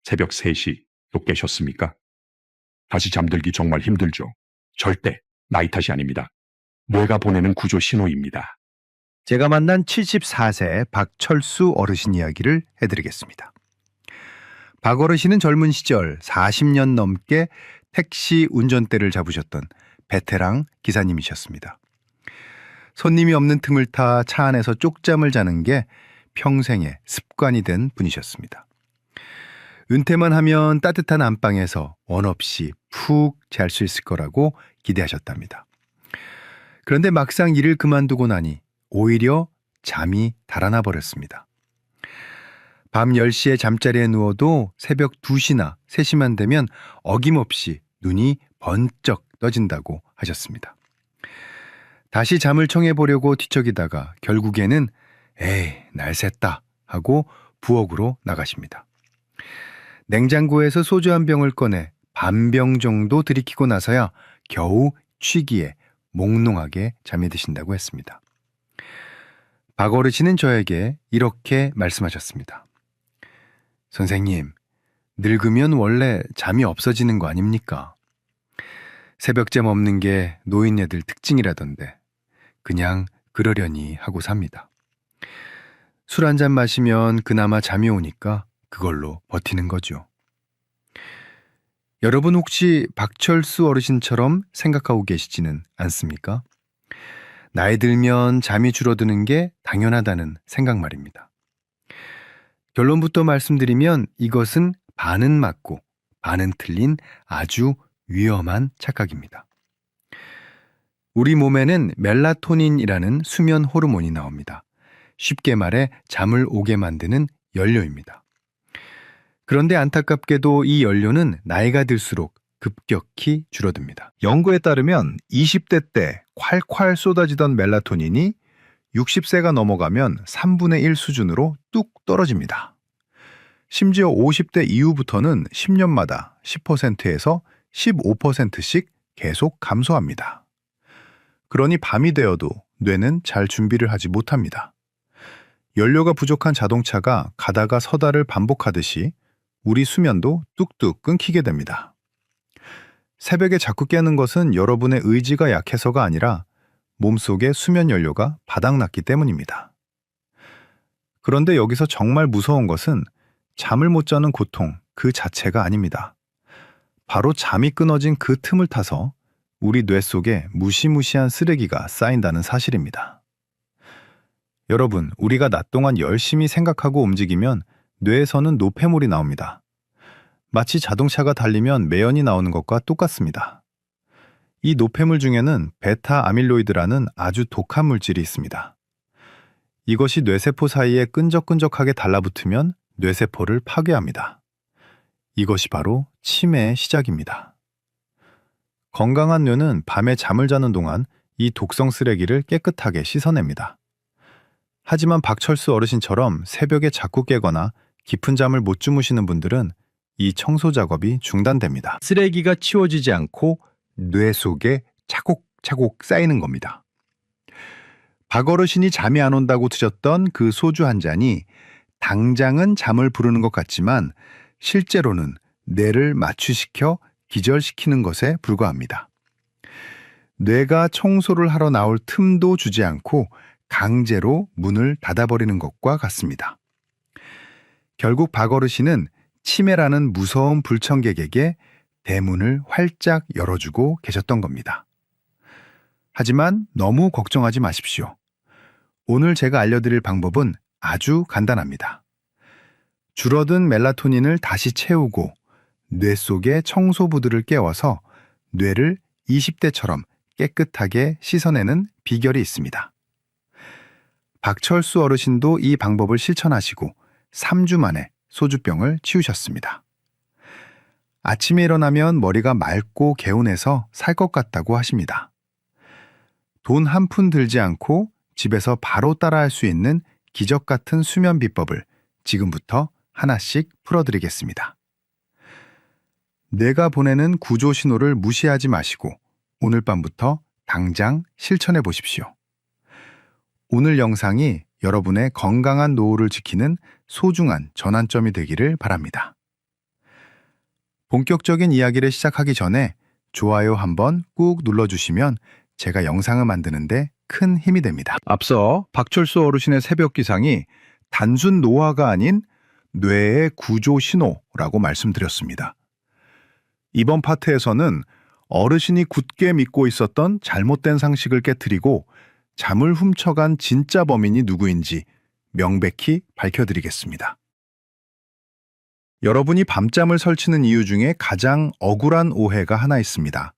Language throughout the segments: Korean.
새벽 3시 또 깨셨습니까? 다시 잠들기 정말 힘들죠. 절대 나이 탓이 아닙니다. 뇌가 보내는 구조 신호입니다. 제가 만난 74세 박철수 어르신 이야기를 해드리겠습니다. 박 어르신은 젊은 시절 40년 넘게 택시 운전대를 잡으셨던 베테랑 기사님이셨습니다. 손님이 없는 틈을 타 차 안에서 쪽잠을 자는 게 평생의 습관이 된 분이셨습니다. 은퇴만 하면 따뜻한 안방에서 원 없이 푹 잘 수 있을 거라고 기대하셨답니다. 그런데 막상 일을 그만두고 나니 오히려 잠이 달아나 버렸습니다. 밤 10시에 잠자리에 누워도 새벽 2시나 3시만 되면 어김없이 눈이 번쩍 떠진다고 하셨습니다. 다시 잠을 청해보려고 뒤척이다가 결국에는 에이, 날 샜다 하고 부엌으로 나가십니다. 냉장고에서 소주 한 병을 꺼내 반병 정도 들이키고 나서야 겨우 취기에 몽롱하게 잠이 드신다고 했습니다. 박 어르신은 저에게 이렇게 말씀하셨습니다. 선생님, 늙으면 원래 잠이 없어지는 거 아닙니까? 새벽잠 없는 게 노인네들 특징이라던데 그냥 그러려니 하고 삽니다. 술 한 잔 마시면 그나마 잠이 오니까 그걸로 버티는 거죠. 여러분 혹시 박철수 어르신처럼 생각하고 계시지는 않습니까? 나이 들면 잠이 줄어드는 게 당연하다는 생각 말입니다. 결론부터 말씀드리면 이것은 반은 맞고 반은 틀린 아주 위험한 착각입니다. 우리 몸에는 멜라토닌이라는 수면 호르몬이 나옵니다. 쉽게 말해 잠을 오게 만드는 연료입니다. 그런데 안타깝게도 이 연료는 나이가 들수록 급격히 줄어듭니다. 연구에 따르면 20대 때 콸콸 쏟아지던 멜라토닌이 60세가 넘어가면 3분의 1 수준으로 뚝 떨어집니다. 심지어 50대 이후부터는 10년마다 10%에서 15%씩 계속 감소합니다. 그러니 밤이 되어도 뇌는 잘 준비를 하지 못합니다. 연료가 부족한 자동차가 가다가 서다를 반복하듯이 우리 수면도 뚝뚝 끊기게 됩니다. 새벽에 자꾸 깨는 것은 여러분의 의지가 약해서가 아니라 몸속의 수면 연료가 바닥났기 때문입니다. 그런데 여기서 정말 무서운 것은 잠을 못 자는 고통 그 자체가 아닙니다. 바로 잠이 끊어진 그 틈을 타서 우리 뇌 속에 무시무시한 쓰레기가 쌓인다는 사실입니다. 여러분, 우리가 낮 동안 열심히 생각하고 움직이면 뇌에서는 노폐물이 나옵니다. 마치 자동차가 달리면 매연이 나오는 것과 똑같습니다. 이 노폐물 중에는 베타 아밀로이드라는 아주 독한 물질이 있습니다. 이것이 뇌세포 사이에 끈적끈적하게 달라붙으면 뇌세포를 파괴합니다. 이것이 바로 치매의 시작입니다. 건강한 뇌는 밤에 잠을 자는 동안 이 독성 쓰레기를 깨끗하게 씻어냅니다. 하지만 박철수 어르신처럼 새벽에 자꾸 깨거나 깊은 잠을 못 주무시는 분들은 이 청소 작업이 중단됩니다. 쓰레기가 치워지지 않고 뇌 속에 차곡차곡 쌓이는 겁니다. 박 어르신이 잠이 안 온다고 드셨던 그 소주 한 잔이 당장은 잠을 부르는 것 같지만 실제로는 뇌를 마취시켜 기절시키는 것에 불과합니다. 뇌가 청소를 하러 나올 틈도 주지 않고 강제로 문을 닫아버리는 것과 같습니다. 결국 박 어르신은 치매라는 무서운 불청객에게 대문을 활짝 열어주고 계셨던 겁니다. 하지만 너무 걱정하지 마십시오. 오늘 제가 알려드릴 방법은 아주 간단합니다. 줄어든 멜라토닌을 다시 채우고 뇌 속의 청소부들을 깨워서 뇌를 20대처럼 깨끗하게 씻어내는 비결이 있습니다. 박철수 어르신도 이 방법을 실천하시고 3주 만에 소주병을 치우셨습니다. 아침에 일어나면 머리가 맑고 개운해서 살 것 같다고 하십니다. 돈 한 푼 들지 않고 집에서 바로 따라할 수 있는 기적 같은 수면 비법을 지금부터 하나씩 풀어드리겠습니다. 뇌가 보내는 구조 신호를 무시하지 마시고 오늘 밤부터 당장 실천해 보십시오. 오늘 영상이 여러분의 건강한 노후를 지키는 소중한 전환점이 되기를 바랍니다. 본격적인 이야기를 시작하기 전에 좋아요 한번 꾹 눌러주시면 제가 영상을 만드는데 큰 힘이 됩니다. 앞서 박철수 어르신의 새벽 기상이 단순 노화가 아닌 뇌의 구조 신호라고 말씀드렸습니다. 이번 파트에서는 어르신이 굳게 믿고 있었던 잘못된 상식을 깨트리고 잠을 훔쳐간 진짜 범인이 누구인지 명백히 밝혀드리겠습니다. 여러분이 밤잠을 설치는 이유 중에 가장 억울한 오해가 하나 있습니다.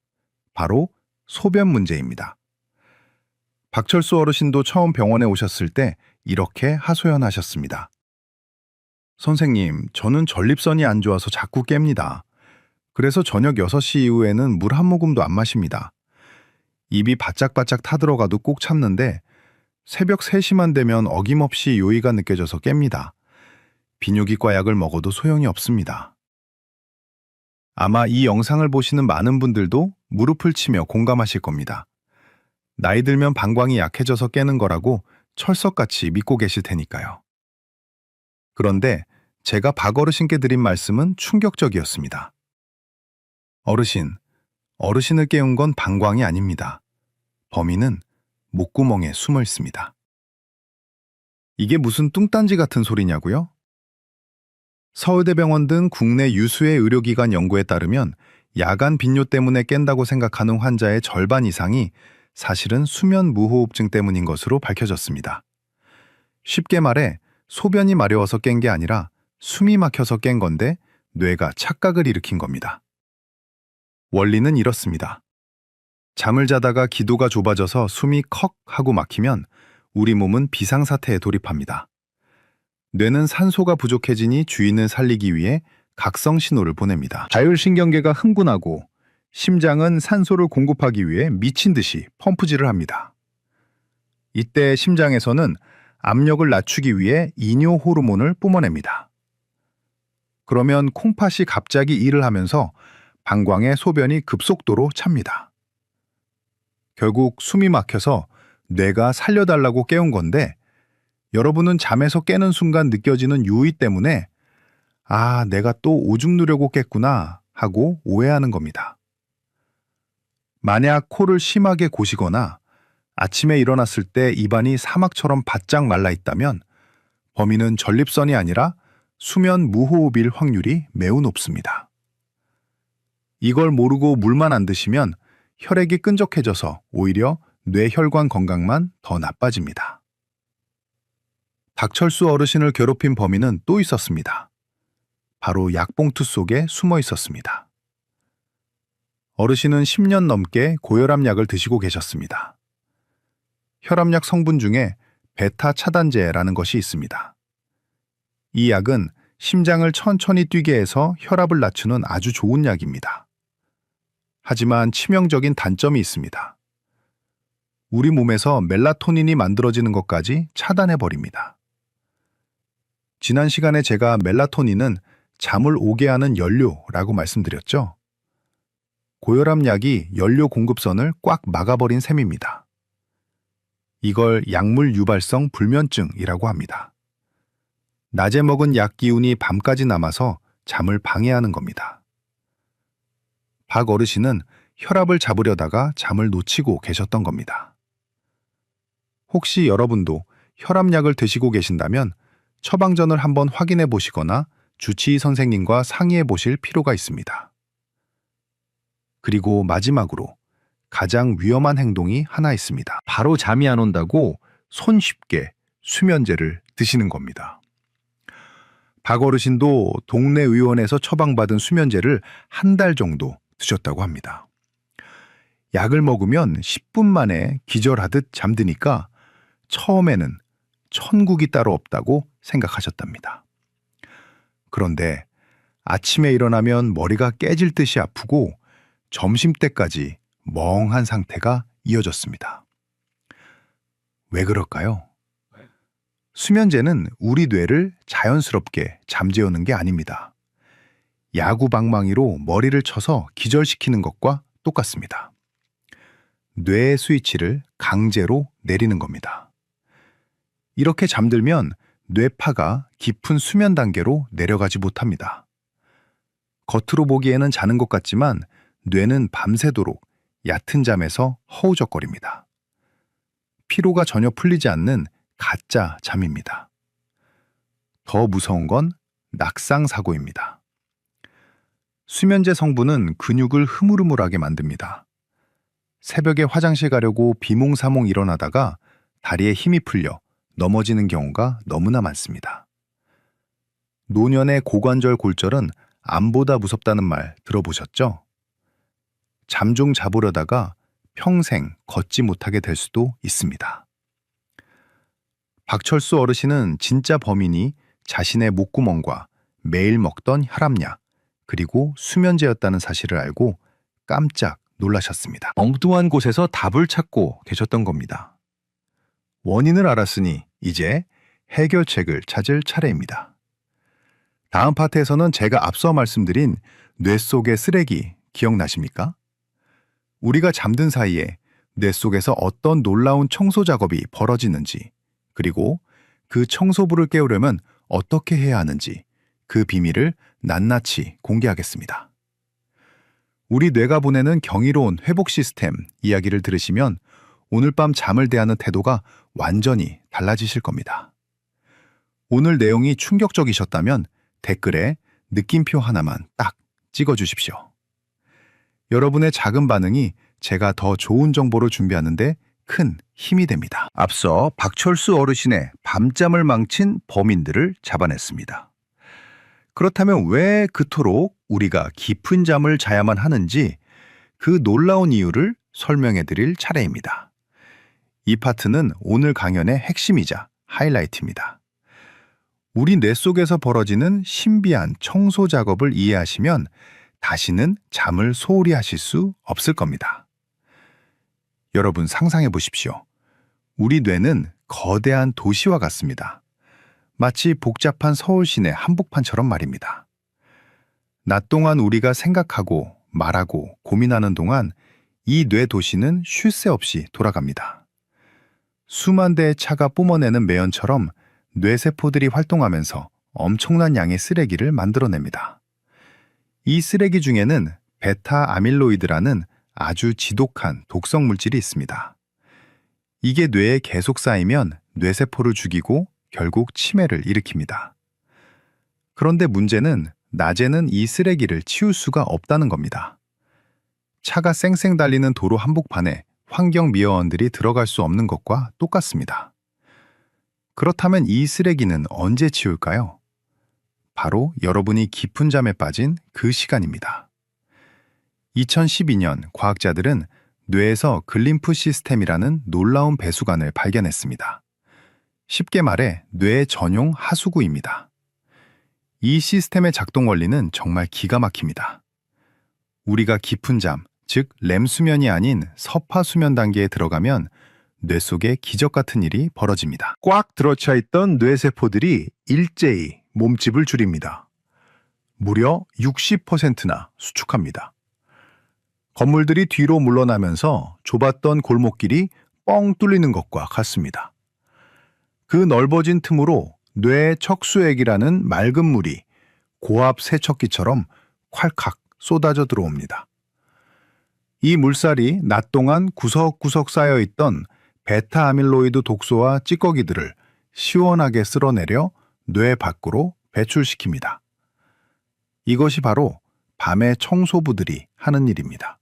바로 소변 문제입니다. 박철수 어르신도 처음 병원에 오셨을 때 이렇게 하소연하셨습니다. 선생님, 저는 전립선이 안 좋아서 자꾸 깹니다. 그래서 저녁 6시 이후에는 물 한 모금도 안 마십니다. 입이 바짝바짝 타들어가도 꼭 참는데 새벽 3시만 되면 어김없이 요의가 느껴져서 깹니다. 비뇨기과 약을 먹어도 소용이 없습니다. 아마 이 영상을 보시는 많은 분들도 무릎을 치며 공감하실 겁니다. 나이 들면 방광이 약해져서 깨는 거라고 철석같이 믿고 계실 테니까요. 그런데 제가 박 어르신께 드린 말씀은 충격적이었습니다. 어르신을 깨운 건 방광이 아닙니다. 범인은 목구멍에 숨어 있습니다. 이게 무슨 뚱딴지 같은 소리냐고요? 서울대병원 등 국내 유수의 의료기관 연구에 따르면 야간 빈뇨 때문에 깬다고 생각하는 환자의 절반 이상이 사실은 수면 무호흡증 때문인 것으로 밝혀졌습니다. 쉽게 말해 소변이 마려워서 깬 게 아니라 숨이 막혀서 깬 건데 뇌가 착각을 일으킨 겁니다. 원리는 이렇습니다. 잠을 자다가 기도가 좁아져서 숨이 컥 하고 막히면 우리 몸은 비상사태에 돌입합니다. 뇌는 산소가 부족해지니 주인을 살리기 위해 각성 신호를 보냅니다. 자율신경계가 흥분하고 심장은 산소를 공급하기 위해 미친 듯이 펌프질을 합니다. 이때 심장에서는 압력을 낮추기 위해 이뇨 호르몬을 뿜어냅니다. 그러면 콩팥이 갑자기 일을 하면서 방광에 소변이 급속도로 찹니다. 결국 숨이 막혀서 뇌가 살려달라고 깨운 건데 여러분은 잠에서 깨는 순간 느껴지는 요의 때문에 아, 내가 또 오줌 누려고 깼구나 하고 오해하는 겁니다. 만약 코를 심하게 고시거나 아침에 일어났을 때 입안이 사막처럼 바짝 말라 있다면 범인은 전립선이 아니라 수면 무호흡일 확률이 매우 높습니다. 이걸 모르고 물만 안 드시면 혈액이 끈적해져서 오히려 뇌혈관 건강만 더 나빠집니다. 박철수 어르신을 괴롭힌 범인은 또 있었습니다. 바로 약봉투 속에 숨어 있었습니다. 어르신은 10년 넘게 고혈압 약을 드시고 계셨습니다. 혈압약 성분 중에 베타 차단제라는 것이 있습니다. 이 약은 심장을 천천히 뛰게 해서 혈압을 낮추는 아주 좋은 약입니다. 하지만 치명적인 단점이 있습니다. 우리 몸에서 멜라토닌이 만들어지는 것까지 차단해버립니다. 지난 시간에 제가 멜라토닌은 잠을 오게 하는 연료라고 말씀드렸죠? 고혈압 약이 연료 공급선을 꽉 막아버린 셈입니다. 이걸 약물 유발성 불면증이라고 합니다. 낮에 먹은 약 기운이 밤까지 남아서 잠을 방해하는 겁니다. 박 어르신은 혈압을 잡으려다가 잠을 놓치고 계셨던 겁니다. 혹시 여러분도 혈압약을 드시고 계신다면 처방전을 한번 확인해 보시거나 주치의 선생님과 상의해 보실 필요가 있습니다. 그리고 마지막으로 가장 위험한 행동이 하나 있습니다. 바로 잠이 안 온다고 손쉽게 수면제를 드시는 겁니다. 박 어르신도 동네 의원에서 처방받은 수면제를 한 달 정도 드셨다고 합니다. 약을 먹으면 10분 만에 기절하듯 잠드니까 처음에는 천국이 따로 없다고 생각하셨답니다. 그런데 아침에 일어나면 머리가 깨질 듯이 아프고 점심때까지 멍한 상태가 이어졌습니다. 왜 그럴까요? 수면제는 우리 뇌를 자연스럽게 잠재우는 게 아닙니다. 야구방망이로 머리를 쳐서 기절시키는 것과 똑같습니다. 뇌의 스위치를 강제로 내리는 겁니다. 이렇게 잠들면 뇌파가 깊은 수면 단계로 내려가지 못합니다. 겉으로 보기에는 자는 것 같지만 뇌는 밤새도록 얕은 잠에서 허우적거립니다. 피로가 전혀 풀리지 않는 가짜 잠입니다. 더 무서운 건 낙상사고입니다. 수면제 성분은 근육을 흐물흐물하게 만듭니다. 새벽에 화장실 가려고 비몽사몽 일어나다가 다리에 힘이 풀려 넘어지는 경우가 너무나 많습니다. 노년의 고관절 골절은 암보다 무섭다는 말 들어보셨죠? 잠 좀 자보려다가 평생 걷지 못하게 될 수도 있습니다. 박철수 어르신은 진짜 범인이 자신의 목구멍과 매일 먹던 혈압약, 그리고 수면제였다는 사실을 알고 깜짝 놀라셨습니다. 엉뚱한 곳에서 답을 찾고 계셨던 겁니다. 원인을 알았으니 이제 해결책을 찾을 차례입니다. 다음 파트에서는 제가 앞서 말씀드린 뇌 속의 쓰레기 기억나십니까? 우리가 잠든 사이에 뇌 속에서 어떤 놀라운 청소 작업이 벌어지는지, 그리고 그 청소부를 깨우려면 어떻게 해야 하는지 그 비밀을 낱낱이 공개하겠습니다. 우리 뇌가 보내는 경이로운 회복 시스템 이야기를 들으시면 오늘 밤 잠을 대하는 태도가 완전히 달라지실 겁니다. 오늘 내용이 충격적이셨다면 댓글에 느낌표 하나만 딱 찍어주십시오. 여러분의 작은 반응이 제가 더 좋은 정보를 준비하는데 큰 힘이 됩니다. 앞서 박철수 어르신의 밤잠을 망친 범인들을 잡아냈습니다. 그렇다면 왜 그토록 우리가 깊은 잠을 자야만 하는지 그 놀라운 이유를 설명해 드릴 차례입니다. 이 파트는 오늘 강연의 핵심이자 하이라이트입니다. 우리 뇌 속에서 벌어지는 신비한 청소 작업을 이해하시면 다시는 잠을 소홀히 하실 수 없을 겁니다. 여러분 상상해 보십시오. 우리 뇌는 거대한 도시와 같습니다. 마치 복잡한 서울 시내 한복판처럼 말입니다. 낮 동안 우리가 생각하고 말하고 고민하는 동안 이 뇌 도시는 쉴 새 없이 돌아갑니다. 수만 대의 차가 뿜어내는 매연처럼 뇌세포들이 활동하면서 엄청난 양의 쓰레기를 만들어냅니다. 이 쓰레기 중에는 베타 아밀로이드라는 아주 지독한 독성 물질이 있습니다. 이게 뇌에 계속 쌓이면 뇌세포를 죽이고 결국 치매를 일으킵니다. 그런데 문제는 낮에는 이 쓰레기를 치울 수가 없다는 겁니다. 차가 쌩쌩 달리는 도로 한복판에 환경미화원들이 들어갈 수 없는 것과 똑같습니다. 그렇다면 이 쓰레기는 언제 치울까요? 바로 여러분이 깊은 잠에 빠진 그 시간입니다. 2012년 과학자들은 뇌에서 글림프 시스템이라는 놀라운 배수관을 발견했습니다. 쉽게 말해 뇌 전용 하수구입니다. 이 시스템의 작동 원리는 정말 기가 막힙니다. 우리가 깊은 잠, 즉 렘수면이 아닌 서파수면 단계에 들어가면 뇌 속에 기적 같은 일이 벌어집니다. 꽉 들어차 있던 뇌세포들이 일제히 몸집을 줄입니다. 무려 60%나 수축합니다. 건물들이 뒤로 물러나면서 좁았던 골목길이 뻥 뚫리는 것과 같습니다. 그 넓어진 틈으로 뇌 척수액이라는 맑은 물이 고압 세척기처럼 콸칵 쏟아져 들어옵니다. 이 물살이 낮 동안 구석구석 쌓여있던 베타 아밀로이드 독소와 찌꺼기들을 시원하게 쓸어내려 뇌 밖으로 배출시킵니다. 이것이 바로 밤의 청소부들이 하는 일입니다.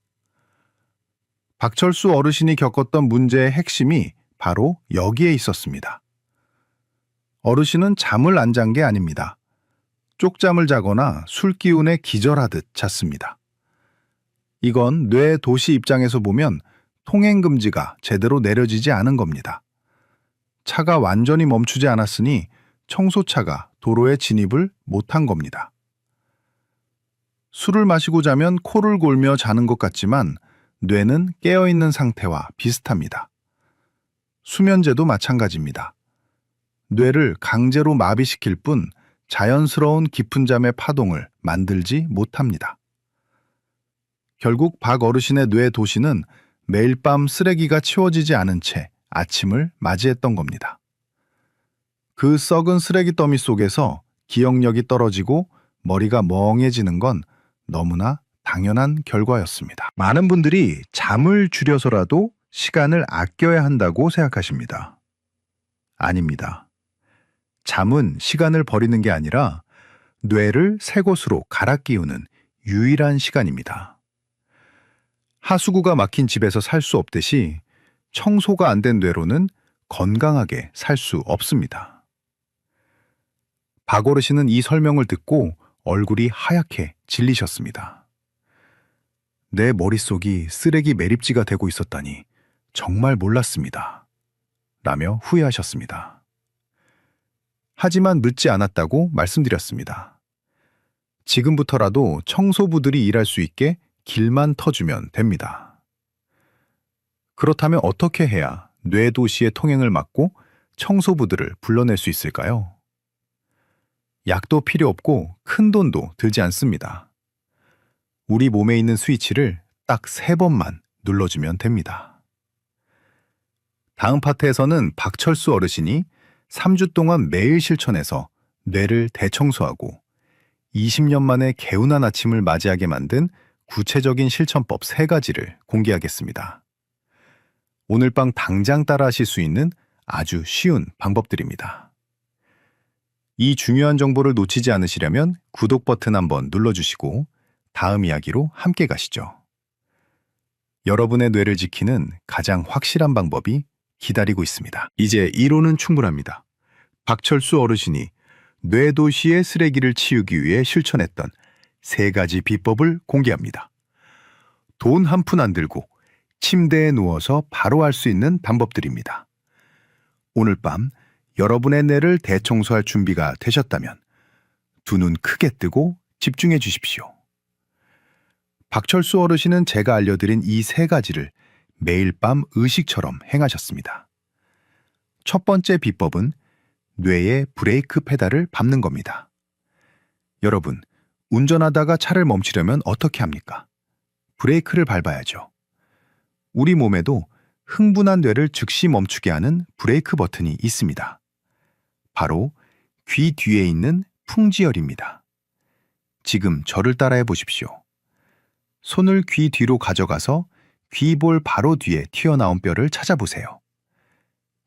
박철수 어르신이 겪었던 문제의 핵심이 바로 여기에 있었습니다. 어르신은 잠을 안 잔 게 아닙니다. 쪽잠을 자거나 술 기운에 기절하듯 잤습니다. 이건 뇌 도시 입장에서 보면 통행금지가 제대로 내려지지 않은 겁니다. 차가 완전히 멈추지 않았으니 청소차가 도로에 진입을 못한 겁니다. 술을 마시고 자면 코를 골며 자는 것 같지만 뇌는 깨어있는 상태와 비슷합니다. 수면제도 마찬가지입니다. 뇌를 강제로 마비시킬 뿐 자연스러운 깊은 잠의 파동을 만들지 못합니다. 결국 박 어르신의 뇌 도시는 매일 밤 쓰레기가 치워지지 않은 채 아침을 맞이했던 겁니다. 그 썩은 쓰레기 더미 속에서 기억력이 떨어지고 머리가 멍해지는 건 너무나 당연한 결과였습니다. 많은 분들이 잠을 줄여서라도 시간을 아껴야 한다고 생각하십니다. 아닙니다. 잠은 시간을 버리는 게 아니라 뇌를 새 곳으로 갈아 끼우는 유일한 시간입니다. 하수구가 막힌 집에서 살 수 없듯이 청소가 안 된 뇌로는 건강하게 살 수 없습니다. 박 어르신은 이 설명을 듣고 얼굴이 하얗게 질리셨습니다. 내 머릿속이 쓰레기 매립지가 되고 있었다니 정말 몰랐습니다. 라며 후회하셨습니다. 하지만 늦지 않았다고 말씀드렸습니다. 지금부터라도 청소부들이 일할 수 있게 길만 터주면 됩니다. 그렇다면 어떻게 해야 뇌도시의 통행을 막고 청소부들을 불러낼 수 있을까요? 약도 필요 없고 큰 돈도 들지 않습니다. 우리 몸에 있는 스위치를 딱 3번만 눌러주면 됩니다. 다음 파트에서는 박철수 어르신이 3주 동안 매일 실천해서 뇌를 대청소하고 20년 만에 개운한 아침을 맞이하게 만든 구체적인 실천법 3가지를 공개하겠습니다. 오늘 밤 당장 따라하실 수 있는 아주 쉬운 방법들입니다. 이 중요한 정보를 놓치지 않으시려면 구독 버튼 한번 눌러주시고 다음 이야기로 함께 가시죠. 여러분의 뇌를 지키는 가장 확실한 방법이 기다리고 있습니다. 이제 이론은 충분합니다. 박철수 어르신이 뇌도시의 쓰레기를 치우기 위해 실천했던 3가지 비법을 공개합니다. 돈 한 푼 안 들고 침대에 누워서 바로 할 수 있는 방법들입니다. 오늘 밤 여러분의 뇌를 대청소할 준비가 되셨다면 두 눈 크게 뜨고 집중해 주십시오. 박철수 어르신은 제가 알려드린 이 3가지를 매일 밤 의식처럼 행하셨습니다. 첫 번째 비법은 뇌의 브레이크 페달을 밟는 겁니다. 여러분, 운전하다가 차를 멈추려면 어떻게 합니까? 브레이크를 밟아야죠. 우리 몸에도 흥분한 뇌를 즉시 멈추게 하는 브레이크 버튼이 있습니다. 바로 귀 뒤에 있는 풍지열입니다. 지금 저를 따라해 보십시오. 손을 귀 뒤로 가져가서 귀볼 바로 뒤에 튀어나온 뼈를 찾아보세요.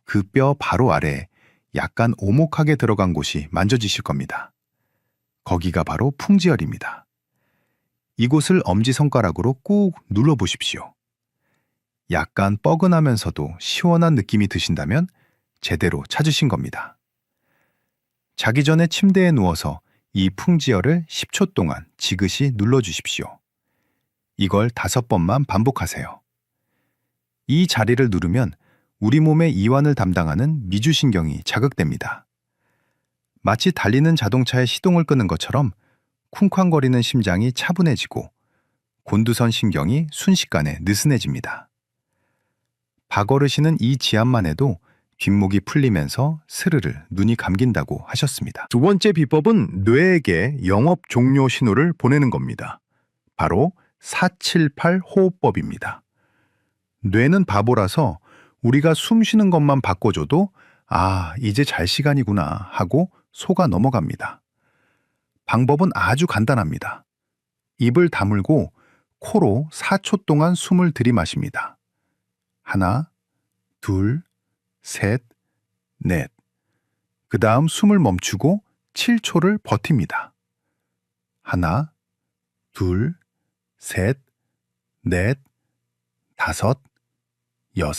그 뼈 바로 아래에 약간 오목하게 들어간 곳이 만져지실 겁니다. 거기가 바로 풍지열입니다. 이곳을 엄지손가락으로 꾹 눌러보십시오. 약간 뻐근하면서도 시원한 느낌이 드신다면 제대로 찾으신 겁니다. 자기 전에 침대에 누워서 이 풍지열을 10초 동안 지그시 눌러주십시오. 이걸 5번만 반복하세요. 이 자리를 누르면 우리 몸의 이완을 담당하는 미주신경이 자극됩니다. 마치 달리는 자동차의 시동을 끄는 것처럼 쿵쾅거리는 심장이 차분해지고 곤두선 신경이 순식간에 느슨해집니다. 박 어르신은 이 지압만 해도 뒷목이 풀리면서 스르르 눈이 감긴다고 하셨습니다. 두 번째 비법은 뇌에게 영업 종료 신호를 보내는 겁니다. 바로 478 호흡법입니다. 뇌는 바보라서 우리가 숨 쉬는 것만 바꿔줘도 이제 잘 시간이구나 하고 속아 넘어갑니다. 방법은 아주 간단합니다. 입을 다물고 코로 4초 동안 숨을 들이마십니다. 하나, 둘, 셋, 넷. 그 다음 숨을 멈추고 7초를 버팁니다. 하나, 둘, 셋, 넷, 5, 6,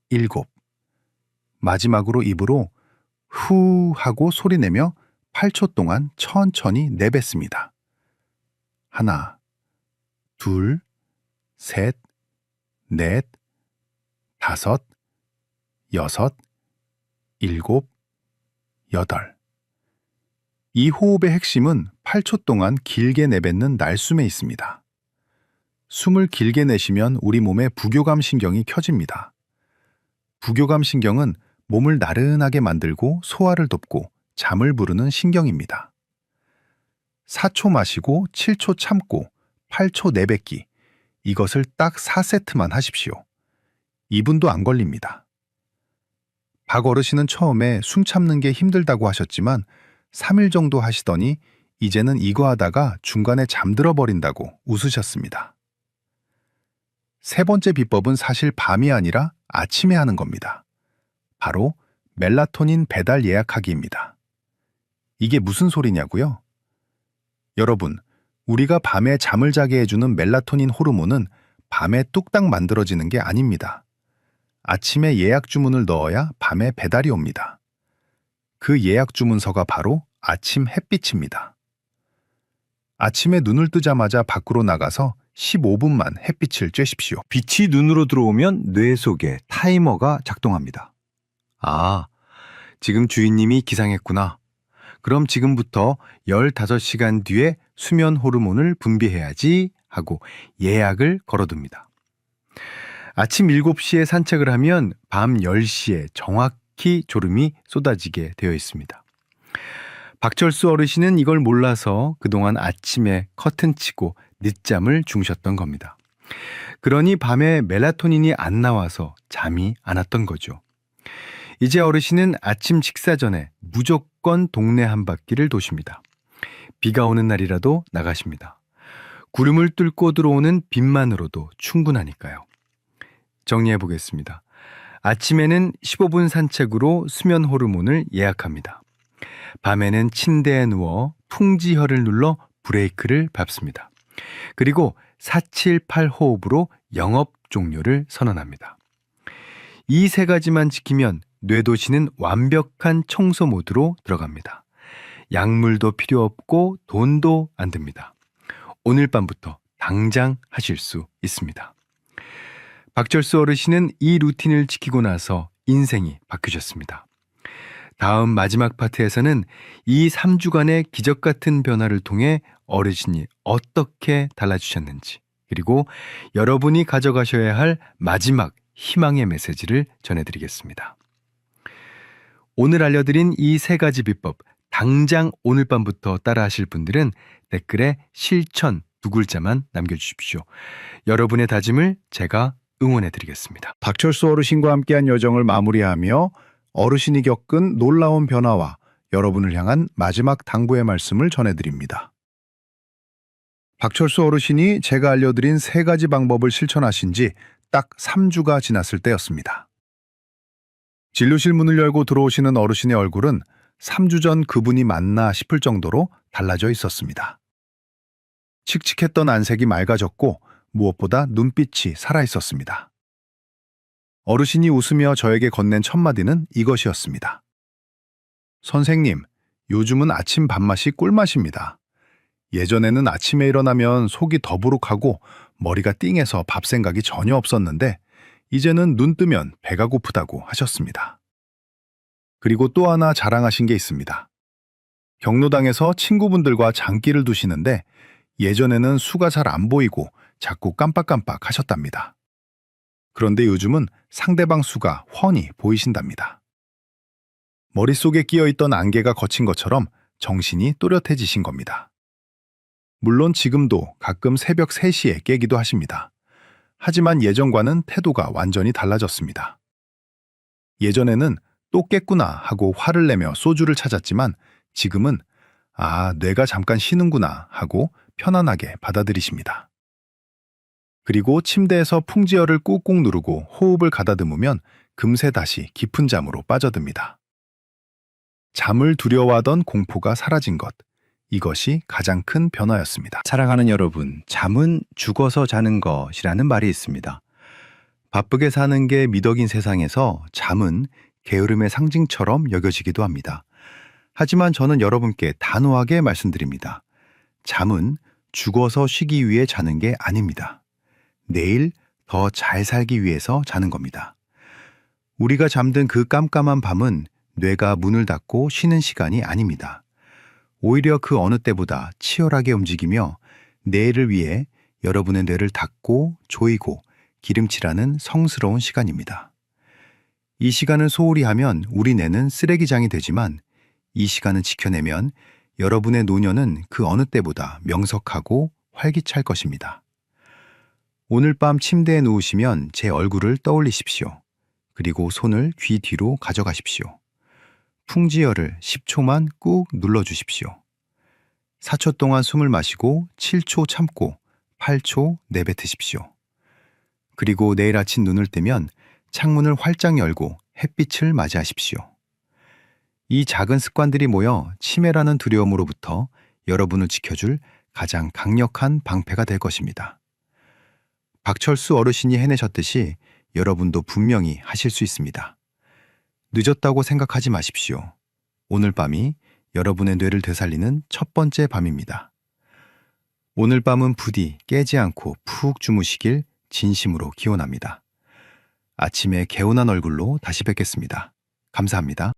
7. 마지막으로 입으로 후 하고 소리내며 8초 동안 천천히 내뱉습니다. 하나, 둘, 셋, 넷, 5, 6, 7, 8. 이 호흡의 핵심은 8초 동안 길게 내뱉는 날숨에 있습니다. 숨을 길게 내쉬면 우리 몸의 부교감 신경이 켜집니다. 부교감 신경은 몸을 나른하게 만들고 소화를 돕고 잠을 부르는 신경입니다. 4초 마시고 7초 참고 8초 내뱉기. 이것을 딱 4세트만 하십시오. 2분도 안 걸립니다. 박 어르신은 처음에 숨 참는 게 힘들다고 하셨지만 3일 정도 하시더니 이제는 이거 하다가 중간에 잠들어 버린다고 웃으셨습니다. 세 번째 비법은 사실 밤이 아니라 아침에 하는 겁니다. 바로 멜라토닌 배달 예약하기입니다. 이게 무슨 소리냐고요? 여러분, 우리가 밤에 잠을 자게 해주는 멜라토닌 호르몬은 밤에 뚝딱 만들어지는 게 아닙니다. 아침에 예약 주문을 넣어야 밤에 배달이 옵니다. 그 예약 주문서가 바로 아침 햇빛입니다. 아침에 눈을 뜨자마자 밖으로 나가서 15분만 햇빛을 쬐십시오. 빛이 눈으로 들어오면 뇌 속에 타이머가 작동합니다. 아, 지금 주인님이 기상했구나. 그럼 지금부터 15시간 뒤에 수면 호르몬을 분비해야지 하고 예약을 걸어둡니다. 아침 7시에 산책을 하면 밤 10시에 정확히 졸음이 쏟아지게 되어 있습니다. 박철수 어르신은 이걸 몰라서 그동안 아침에 커튼 치고 늦잠을 주무셨던 겁니다. 그러니 밤에 멜라토닌이 안 나와서 잠이 안 왔던 거죠. 이제 어르신은 아침 식사 전에 무조건 동네 한 바퀴를 도십니다. 비가 오는 날이라도 나가십니다. 구름을 뚫고 들어오는 빛만으로도 충분하니까요. 정리해 보겠습니다. 아침에는 15분 산책으로 수면 호르몬을 예약합니다. 밤에는 침대에 누워 풍지혈을 눌러 브레이크를 밟습니다. 그리고 478호흡으로 영업 종료를 선언합니다. 이 세 가지만 지키면 뇌도시는 완벽한 청소 모드로 들어갑니다. 약물도 필요 없고 돈도 안 듭니다. 오늘 밤부터 당장 하실 수 있습니다. 박철수 어르신은 이 루틴을 지키고 나서 인생이 바뀌셨습니다. 다음 마지막 파트에서는 이 3주간의 기적 같은 변화를 통해 어르신이 어떻게 달라지셨는지, 그리고 여러분이 가져가셔야 할 마지막 희망의 메시지를 전해드리겠습니다. 오늘 알려드린 이 세 가지 비법, 당장 오늘 밤부터 따라하실 분들은 댓글에 실천 2글자만 남겨주십시오. 여러분의 다짐을 제가 응원해드리겠습니다. 박철수 어르신과 함께한 여정을 마무리하며 어르신이 겪은 놀라운 변화와 여러분을 향한 마지막 당부의 말씀을 전해드립니다. 박철수 어르신이 제가 알려드린 세 가지 방법을 실천하신 지 딱 3주가 지났을 때였습니다. 진료실 문을 열고 들어오시는 어르신의 얼굴은 3주 전 그분이 맞나 싶을 정도로 달라져 있었습니다. 칙칙했던 안색이 맑아졌고 무엇보다 눈빛이 살아있었습니다. 어르신이 웃으며 저에게 건넨 첫 마디는 이것이었습니다. 선생님, 요즘은 아침 밥맛이 꿀맛입니다. 예전에는 아침에 일어나면 속이 더부룩하고 머리가 띵해서 밥 생각이 전혀 없었는데 이제는 눈 뜨면 배가 고프다고 하셨습니다. 그리고 또 하나 자랑하신 게 있습니다. 경로당에서 친구분들과 장기를 두시는데 예전에는 수가 잘 안 보이고 자꾸 깜빡깜빡 하셨답니다. 그런데 요즘은 상대방 수가 훤히 보이신답니다. 머릿속에 끼어있던 안개가 걷힌 것처럼 정신이 또렷해지신 겁니다. 물론 지금도 가끔 새벽 3시에 깨기도 하십니다. 하지만 예전과는 태도가 완전히 달라졌습니다. 예전에는 또 깼구나 하고 화를 내며 소주를 찾았지만 지금은 뇌가 잠깐 쉬는구나 하고 편안하게 받아들이십니다. 그리고 침대에서 풍지혈을 꾹꾹 누르고 호흡을 가다듬으면 금세 다시 깊은 잠으로 빠져듭니다. 잠을 두려워하던 공포가 사라진 것, 이것이 가장 큰 변화였습니다. 사랑하는 여러분, 잠은 죽어서 자는 것이라는 말이 있습니다. 바쁘게 사는 게 미덕인 세상에서 잠은 게으름의 상징처럼 여겨지기도 합니다. 하지만 저는 여러분께 단호하게 말씀드립니다. 잠은 죽어서 쉬기 위해 자는 게 아닙니다. 내일 더 잘 살기 위해서 자는 겁니다. 우리가 잠든 그 깜깜한 밤은 뇌가 문을 닫고 쉬는 시간이 아닙니다. 오히려 그 어느 때보다 치열하게 움직이며 내일을 위해 여러분의 뇌를 닫고 조이고 기름칠하는 성스러운 시간입니다. 이 시간을 소홀히 하면 우리 뇌는 쓰레기장이 되지만 이 시간을 지켜내면 여러분의 노년은 그 어느 때보다 명석하고 활기찰 것입니다. 오늘 밤 침대에 누우시면 제 얼굴을 떠올리십시오. 그리고 손을 귀 뒤로 가져가십시오. 풍지혈을 10초만 꾹 눌러주십시오. 4초 동안 숨을 마시고 7초 참고 8초 내뱉으십시오. 그리고 내일 아침 눈을 뜨면 창문을 활짝 열고 햇빛을 맞이하십시오. 이 작은 습관들이 모여 치매라는 두려움으로부터 여러분을 지켜줄 가장 강력한 방패가 될 것입니다. 박철수 어르신이 해내셨듯이 여러분도 분명히 하실 수 있습니다. 늦었다고 생각하지 마십시오. 오늘 밤이 여러분의 뇌를 되살리는 첫 번째 밤입니다. 오늘 밤은 부디 깨지 않고 푹 주무시길 진심으로 기원합니다. 아침에 개운한 얼굴로 다시 뵙겠습니다. 감사합니다.